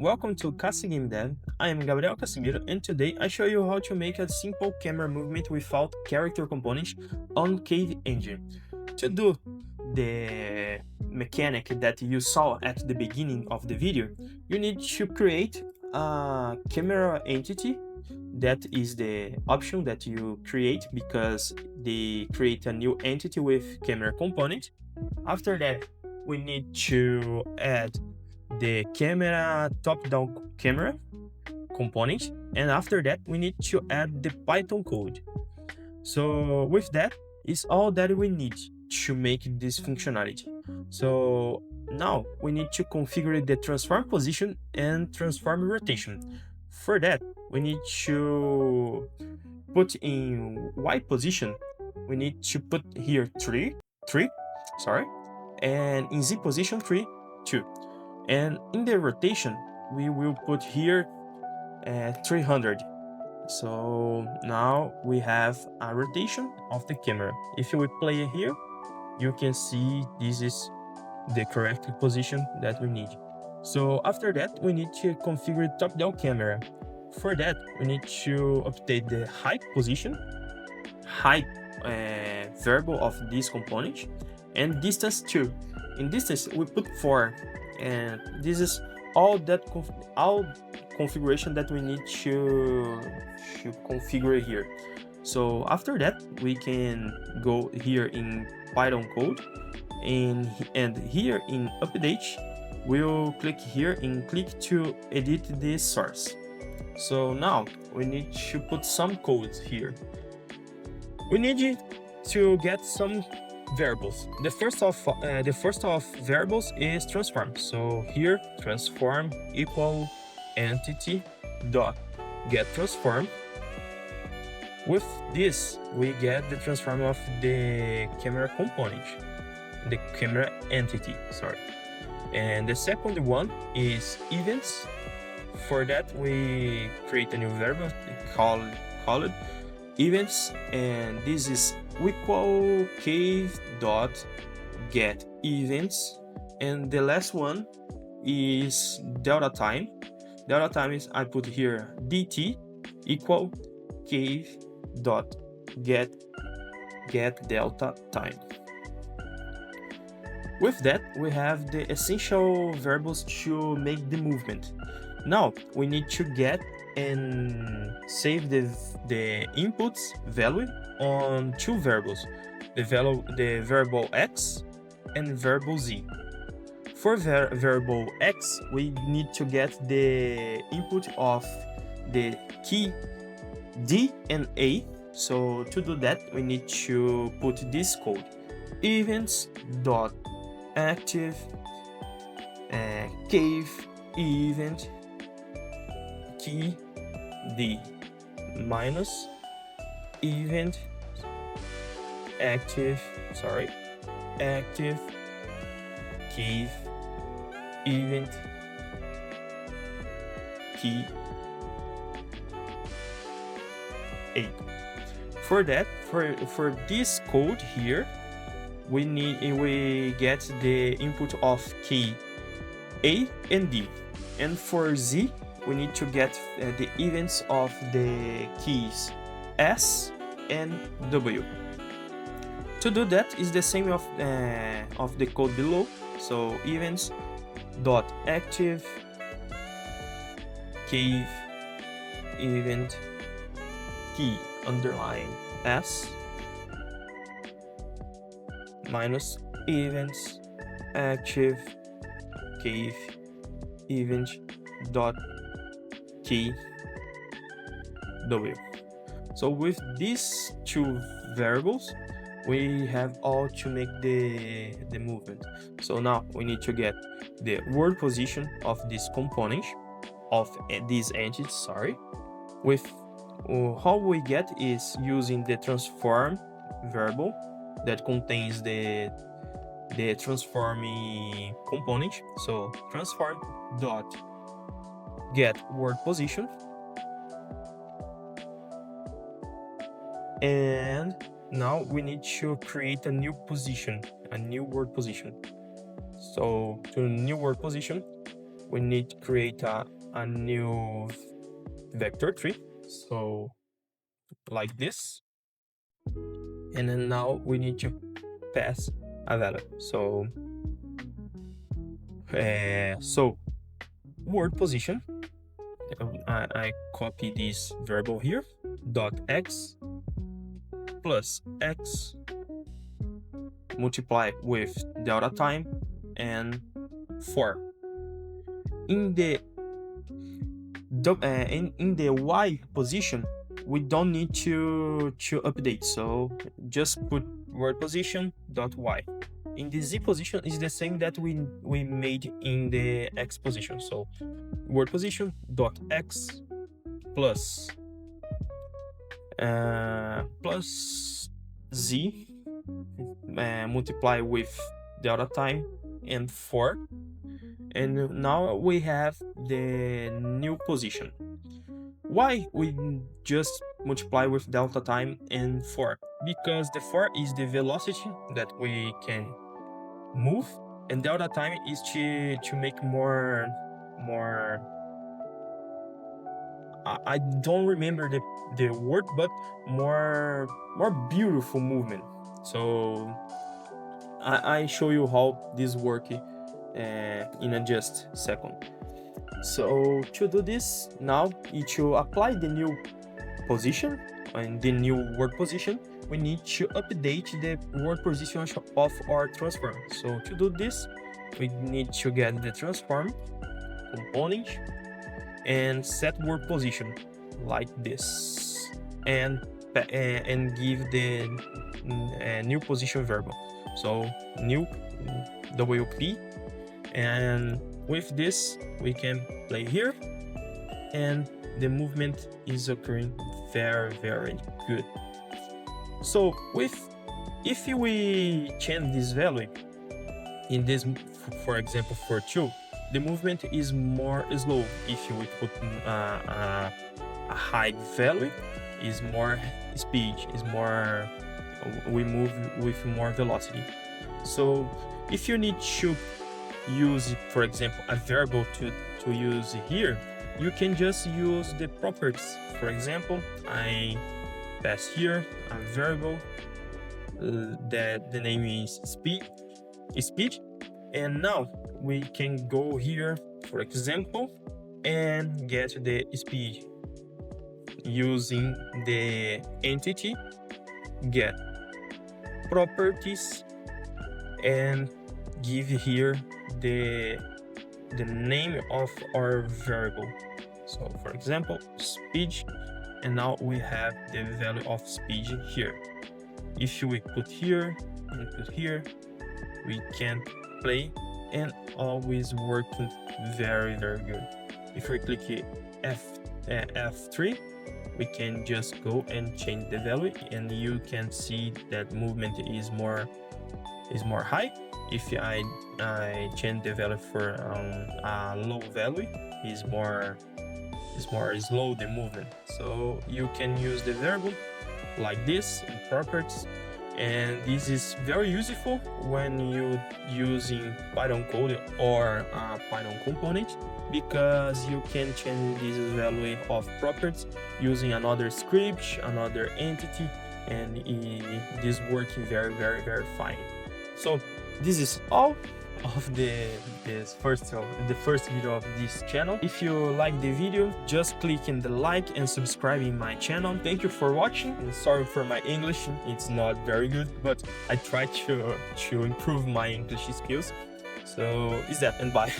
welcome to Game Dev. I am Gabriel Casimiro, and today I show you how to make a simple camera movement without character components on Cave Engine. To do the mechanic that you saw at the beginning of the video, you need to create a camera entity. That is the option that you create because they create a new entity with camera component. After that, we need to add the camera top-down camera component, and after that we need to add the Python code. So with that is all that we need to make this functionality. So now we need to configure the transform position and transform rotation. For that, we need to put in Y position, we need to put here 3, and in Z position 3, 2. And in the rotation, we will put here 300. So now we have a rotation of the camera. If you will play it here, you can see this is the correct position that we need. So after that, we need to configure top-down camera. For that, we need to update the height position, height variable of this component, and distance too. In distance, we put 4. And this is all configuration that we need to configure here. So after that, we can go here in Python code, and here in update, we'll click here and click to edit the source. So now we need to put some code here. We need to get some variables. The first of variables is transform. So here transform equal entity dot get transform. With this we get the transform of the camera component, the camera entity, and the second one is events. For that we create a new variable called events, and this is equal cave dot get events, and the last one is delta time. Delta time is I put here dt equal cave dot get delta time. With that, we have the essential variables to make the movement. Now we need to get and save the inputs value on two variables, the variable x and variable z. For variable x, we need to get the input of the key D and A. So to do that, we need to put this code: events dot active cave event key D minus event active cave event key 8. For that, for this code here, we get the input of key A and D, and for Z we need to get the events of the keys S and W. To do that is the same of the code below. So events dot active cave event key underline S minus events active cave event dot key W. So with these two variables, we have all to make the movement. So now we need to get the world position of this component of this entity. With how we get is using the transform variable that contains the transforming component. So transform dot get world position, and now we need to create a new world position. So to new world position, we need to create a a new vector tree, so like this, and then now we need to pass a value. So word position, I copy this variable here, dot x plus x multiply with delta time and 4. In the in the y position, we don't need to update, so just put word position dot y. In the z position is the same that we made in the x position, so word position dot x plus z multiply with delta time and 4, and now we have the new position. Why we just multiply with delta time and 4? Because the 4 is the velocity that we can move, and delta time is to make more I don't remember the word, but more beautiful movement. So I show you how this works in a just second. So to do this, now to apply the new position and the new word position, we need to update the word position of our transform. So to do this, we need to get the transform component and set word position like this, and give the new position variable. So new WP, and with this we can play here, and the movement is occurring very good. So if we change this value in this, for example for 2, the movement is more slow. If we put a high value, is more speed, is more, we move with more velocity. So if you need to use, for example, a variable to use here, you can just use the properties. For example, I pass here a variable that the name is speed, and now we can go here, for example, and get the speed using the entity get properties, and give here the name of our variable. So for example, speed, and now we have the value of speed here. If we put here and put here, we can play, and always working very good. If we click F3, we can just go and change the value, and you can see that movement is more high. If I change the value for a low value, is more slow the movement. So you can use the variable like this in properties, and this is very useful when you using Python code or Python component, because you can change this value of properties using another script, another entity, and this working very fine. So this is all of the first video of this channel. If you like the video, just click in the like and subscribe in my channel. Thank you for watching, and sorry for my English, it's not very good, but I try to improve my English skills. So is that, and bye.